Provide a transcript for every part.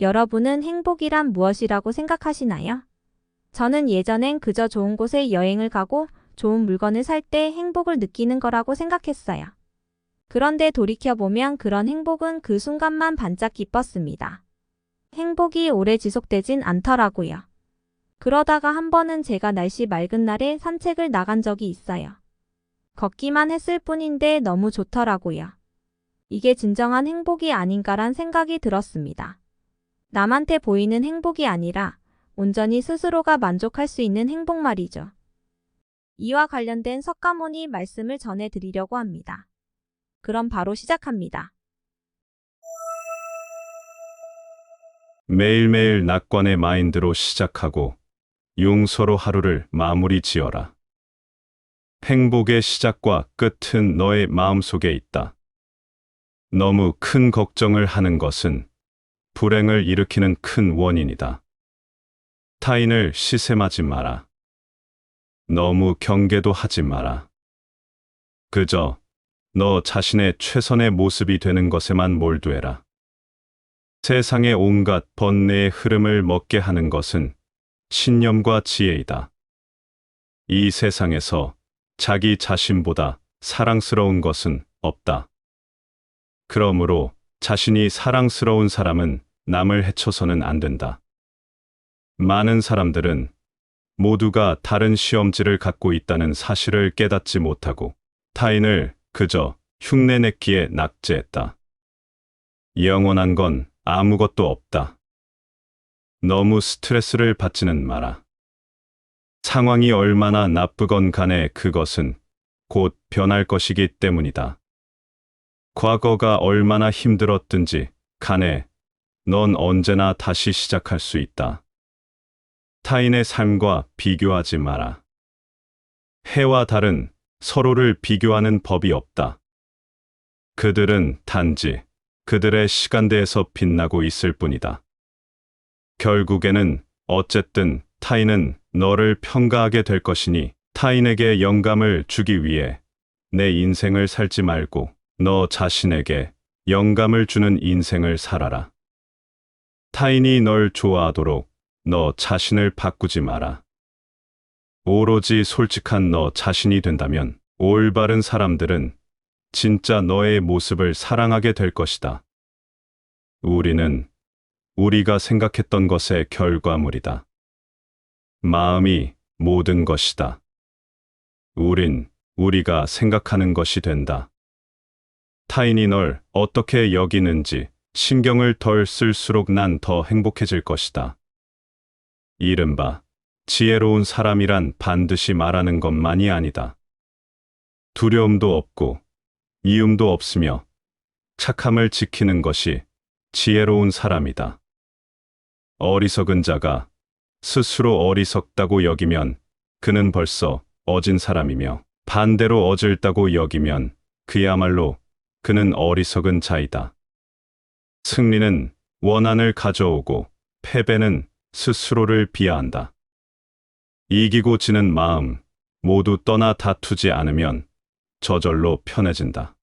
여러분은 행복이란 무엇이라고 생각하시나요? 저는 예전엔 그저 좋은 곳에 여행을 가고 좋은 물건을 살 때 행복을 느끼는 거라고 생각했어요. 그런데 돌이켜보면 그런 행복은 그 순간만 반짝 기뻤습니다. 행복이 오래 지속되진 않더라고요. 그러다가 한 번은 제가 날씨 맑은 날에 산책을 나간 적이 있어요. 걷기만 했을 뿐인데 너무 좋더라고요. 이게 진정한 행복이 아닌가란 생각이 들었습니다. 남한테 보이는 행복이 아니라 온전히 스스로가 만족할 수 있는 행복 말이죠. 이와 관련된 석가모니 말씀을 전해드리려고 합니다. 그럼 바로 시작합니다. 매일매일 낙관의 마인드로 시작하고 용서로 하루를 마무리 지어라. 행복의 시작과 끝은 너의 마음속에 있다. 너무 큰 걱정을 하는 것은 불행을 일으키는 큰 원인이다. 타인을 시샘하지 마라. 너무 경계도 하지 마라. 그저 너 자신의 최선의 모습이 되는 것에만 몰두해라. 세상의 온갖 번뇌의 흐름을 먹게 하는 것은 신념과 지혜이다. 이 세상에서 자기 자신보다 사랑스러운 것은 없다. 그러므로 자신이 사랑스러운 사람은 남을 해쳐서는 안 된다. 많은 사람들은 모두가 다른 시험지를 갖고 있다는 사실을 깨닫지 못하고 타인을 그저 흉내내기에 낙제했다. 영원한 건 아무것도 없다. 너무 스트레스를 받지는 마라. 상황이 얼마나 나쁘건 간에 그것은 곧 변할 것이기 때문이다. 과거가 얼마나 힘들었든지 간에 넌 언제나 다시 시작할 수 있다. 타인의 삶과 비교하지 마라. 해와 달은 서로를 비교하는 법이 없다. 그들은 단지 그들의 시간대에서 빛나고 있을 뿐이다. 결국에는 어쨌든 타인은 너를 평가하게 될 것이니 타인에게 영감을 주기 위해 내 인생을 살지 말고 너 자신에게 영감을 주는 인생을 살아라. 타인이 널 좋아하도록 너 자신을 바꾸지 마라. 오로지 솔직한 너 자신이 된다면 올바른 사람들은 진짜 너의 모습을 사랑하게 될 것이다. 우리는 우리가 생각했던 것의 결과물이다. 마음이 모든 것이다. 우린 우리가 생각하는 것이 된다. 타인이 널 어떻게 여기는지 신경을 덜 쓸수록 난 더 행복해질 것이다. 이른바 지혜로운 사람이란 반드시 말하는 것만이 아니다. 두려움도 없고 미움도 없으며 착함을 지키는 것이 지혜로운 사람이다. 어리석은 자가 스스로 어리석다고 여기면 그는 벌써 어진 사람이며 반대로 어질다고 여기면 그야말로 그는 어리석은 자이다. 승리는 원한을 가져오고 패배는 스스로를 비하한다. 이기고 지는 마음 모두 떠나 다투지 않으면 저절로 편해진다.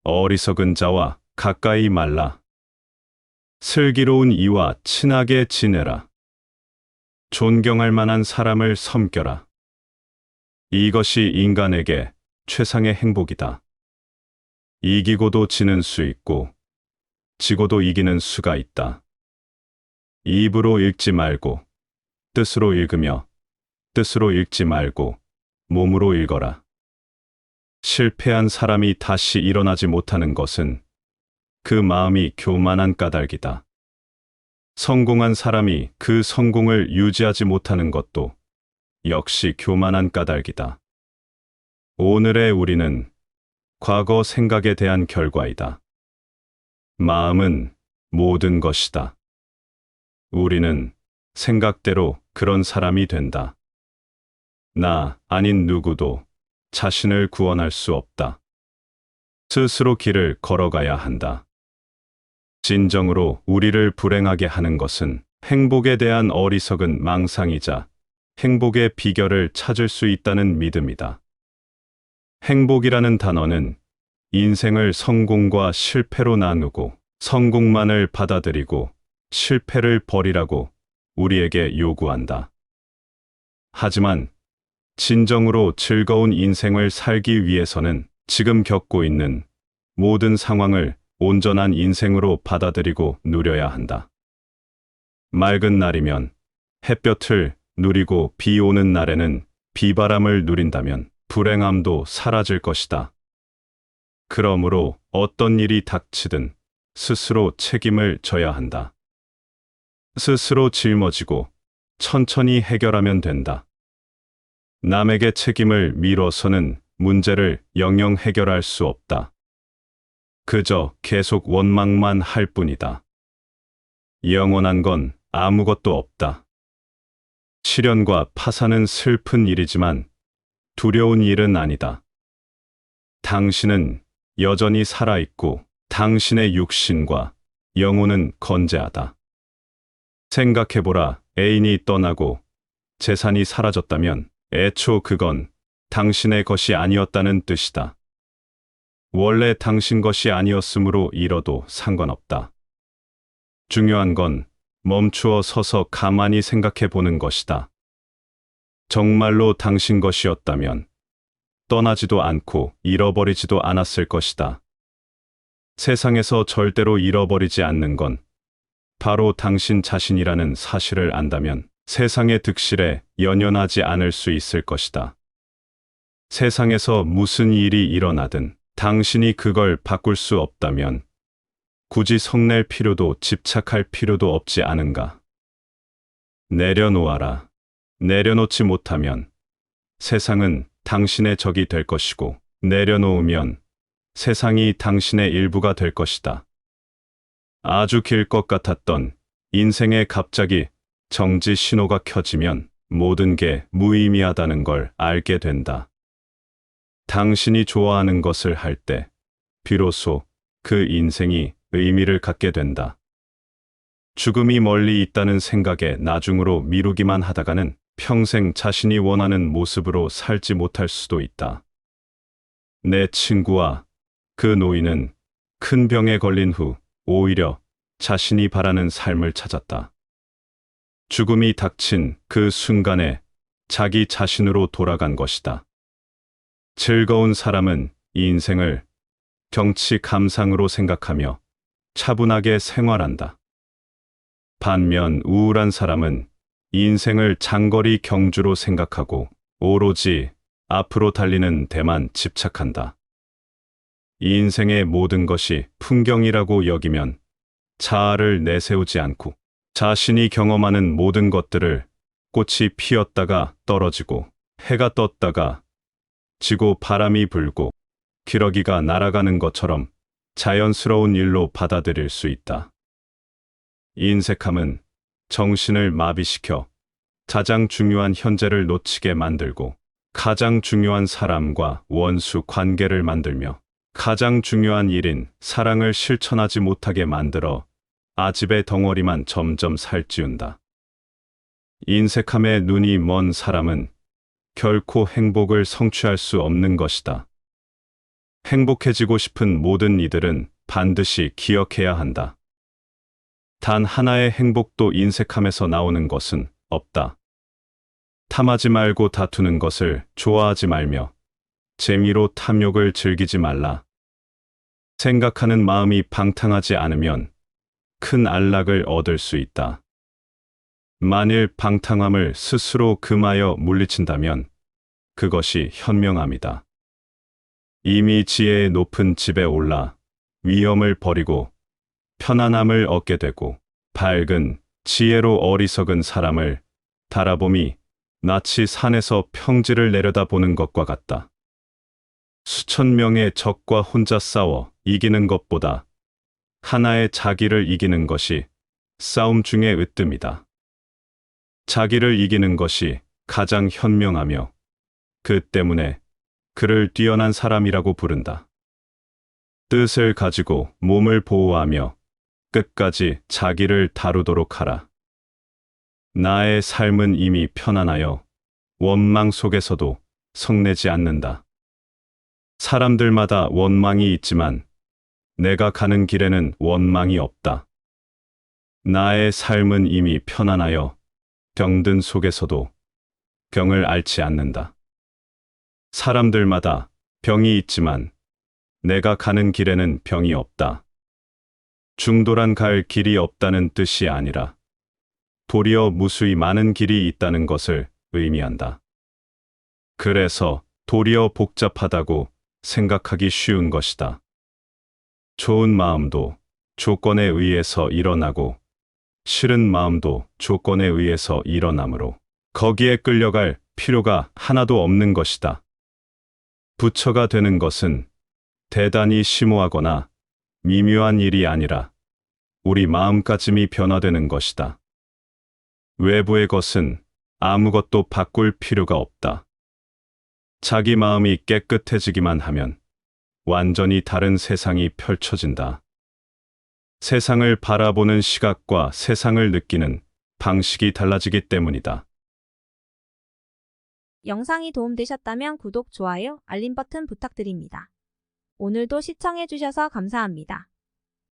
어리석은 자와 가까이 말라. 슬기로운 이와 친하게 지내라. 존경할 만한 사람을 섬겨라. 이것이 인간에게 최상의 행복이다. 이기고도 지는 수 있고 지고도 이기는 수가 있다. 입으로 읽지 말고 뜻으로 읽으며 뜻으로 읽지 말고 몸으로 읽어라. 실패한 사람이 다시 일어나지 못하는 것은 그 마음이 교만한 까닭이다. 성공한 사람이 그 성공을 유지하지 못하는 것도 역시 교만한 까닭이다. 오늘의 우리는 과거 생각에 대한 결과이다. 마음은 모든 것이다. 우리는 생각대로 그런 사람이 된다. 나 아닌 누구도 자신을 구원할 수 없다. 스스로 길을 걸어가야 한다. 진정으로 우리를 불행하게 하는 것은 행복에 대한 어리석은 망상이자 행복의 비결을 찾을 수 있다는 믿음이다. 행복이라는 단어는 인생을 성공과 실패로 나누고 성공만을 받아들이고 실패를 버리라고 우리에게 요구한다. 하지만 진정으로 즐거운 인생을 살기 위해서는 지금 겪고 있는 모든 상황을 온전한 인생으로 받아들이고 누려야 한다. 맑은 날이면 햇볕을 누리고 비 오는 날에는 비바람을 누린다면 불행함도 사라질 것이다. 그러므로 어떤 일이 닥치든 스스로 책임을 져야 한다. 스스로 짊어지고 천천히 해결하면 된다. 남에게 책임을 미뤄서는 문제를 영영 해결할 수 없다. 그저 계속 원망만 할 뿐이다. 영원한 건 아무것도 없다. 시련과 파산은 슬픈 일이지만 두려운 일은 아니다. 당신은 여전히 살아있고 당신의 육신과 영혼은 건재하다. 생각해보라. 애인이 떠나고 재산이 사라졌다면 애초 그건 당신의 것이 아니었다는 뜻이다. 원래 당신 것이 아니었으므로 잃어도 상관없다. 중요한 건 멈추어 서서 가만히 생각해 보는 것이다. 정말로 당신 것이었다면 떠나지도 않고 잃어버리지도 않았을 것이다. 세상에서 절대로 잃어버리지 않는 건 바로 당신 자신이라는 사실을 안다면 세상의 득실에 연연하지 않을 수 있을 것이다. 세상에서 무슨 일이 일어나든 당신이 그걸 바꿀 수 없다면 굳이 성낼 필요도 집착할 필요도 없지 않은가. 내려놓아라. 내려놓지 못하면 세상은 당신의 적이 될 것이고 내려놓으면 세상이 당신의 일부가 될 것이다. 아주 길 것 같았던 인생에 갑자기 정지 신호가 켜지면 모든 게 무의미하다는 걸 알게 된다. 당신이 좋아하는 것을 할 때 비로소 그 인생이 의미를 갖게 된다. 죽음이 멀리 있다는 생각에 나중으로 미루기만 하다가는 평생 자신이 원하는 모습으로 살지 못할 수도 있다. 내 친구와 그 노인은 큰 병에 걸린 후 오히려 자신이 바라는 삶을 찾았다. 죽음이 닥친 그 순간에 자기 자신으로 돌아간 것이다. 즐거운 사람은 이 인생을 경치 감상으로 생각하며 차분하게 생활한다. 반면 우울한 사람은 인생을 장거리 경주로 생각하고 오로지 앞으로 달리는 데만 집착한다. 이 인생의 모든 것이 풍경이라고 여기면 자아를 내세우지 않고 자신이 경험하는 모든 것들을 꽃이 피었다가 떨어지고 해가 떴다가 지고 바람이 불고 기러기가 날아가는 것처럼 자연스러운 일로 받아들일 수 있다. 인색함은 정신을 마비시켜 가장 중요한 현재를 놓치게 만들고 가장 중요한 사람과 원수 관계를 만들며 가장 중요한 일인 사랑을 실천하지 못하게 만들어 아집의 덩어리만 점점 살찌운다. 인색함에 눈이 먼 사람은 결코 행복을 성취할 수 없는 것이다. 행복해지고 싶은 모든 이들은 반드시 기억해야 한다. 단 하나의 행복도 인색함에서 나오는 것은 없다. 탐하지 말고 다투는 것을 좋아하지 말며 재미로 탐욕을 즐기지 말라. 생각하는 마음이 방탕하지 않으면 큰 안락을 얻을 수 있다. 만일 방탕함을 스스로 금하여 물리친다면 그것이 현명함이다. 이미 지혜의 높은 집에 올라 위험을 버리고 편안함을 얻게 되고 밝은 지혜로 어리석은 사람을 바라봄이 낯이 산에서 평지를 내려다보는 것과 같다. 수천 명의 적과 혼자 싸워 이기는 것보다 하나의 자기를 이기는 것이 싸움 중의 으뜸이다. 자기를 이기는 것이 가장 현명하며 그 때문에 그를 뛰어난 사람이라고 부른다. 뜻을 가지고 몸을 보호하며 끝까지 자기를 다루도록 하라. 나의 삶은 이미 편안하여 원망 속에서도 성내지 않는다. 사람들마다 원망이 있지만 내가 가는 길에는 원망이 없다. 나의 삶은 이미 편안하여 병든 속에서도 병을 앓지 않는다. 사람들마다 병이 있지만 내가 가는 길에는 병이 없다. 중도란 갈 길이 없다는 뜻이 아니라 도리어 무수히 많은 길이 있다는 것을 의미한다. 그래서 도리어 복잡하다고 생각하기 쉬운 것이다. 좋은 마음도 조건에 의해서 일어나고 싫은 마음도 조건에 의해서 일어나므로 거기에 끌려갈 필요가 하나도 없는 것이다. 부처가 되는 것은 대단히 심오하거나 미묘한 일이 아니라 우리 마음가짐이 변화되는 것이다. 외부의 것은 아무것도 바꿀 필요가 없다. 자기 마음이 깨끗해지기만 하면 완전히 다른 세상이 펼쳐진다. 세상을 바라보는 시각과 세상을 느끼는 방식이 달라지기 때문이다. 영상이 도움되셨다면 구독, 좋아요, 알림 버튼 부탁드립니다. 오늘도 시청해주셔서 감사합니다.